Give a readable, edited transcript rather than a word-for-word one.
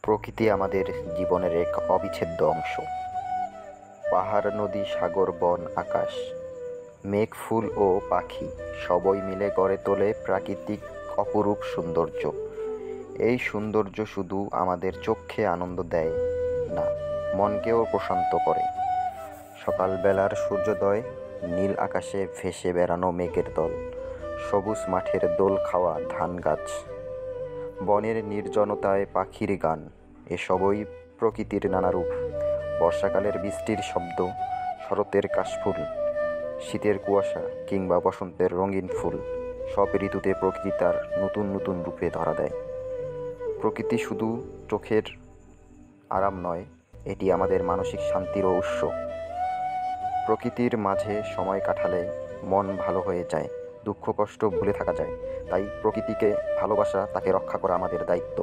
প্রকৃতি আমাদের জীবনের এক অবিচ্ছেদ্য অংশ। পাহাড়, নদী, সাগর, বন, আকাশ, মেঘ, ফুল ও পাখি সবই মিলে গড়ে তোলে প্রাকৃতিক অপরূপ সৌন্দর্য। এই সৌন্দর্য শুধু আমাদের চোখে আনন্দ দেয় না, মনকেও প্রশান্ত করে। সকালবেলার সূর্যোদয়, নীল আকাশে ভেসে বেড়ানো মেঘের দল, সবুজ মাঠের দোল খাওয়া ধান গাছ, বনের নির্জনতায় পাখির গান, এসবই প্রকৃতির নানা রূপ। বর্ষাকালের বৃষ্টির শব্দ, শরতের কাশফুল, শীতের কুয়াশা কিংবা বসন্তের রঙিন ফুল, সব ঋতুতে প্রকৃতি তার নতুন নতুন রূপে ধরা দেয়। প্রকৃতি শুধু চোখের আরাম নয়, এটি আমাদের মানসিক শান্তিরও উৎস। প্রকৃতির মাঝে সময় কাটালে মন ভালো হয়ে যায়, দুঃখ কষ্ট ভুলে থাকা যায়। তাই প্রকৃতিকে ভালোবাসা, তাকে রক্ষা করা আমাদের দায়িত্ব।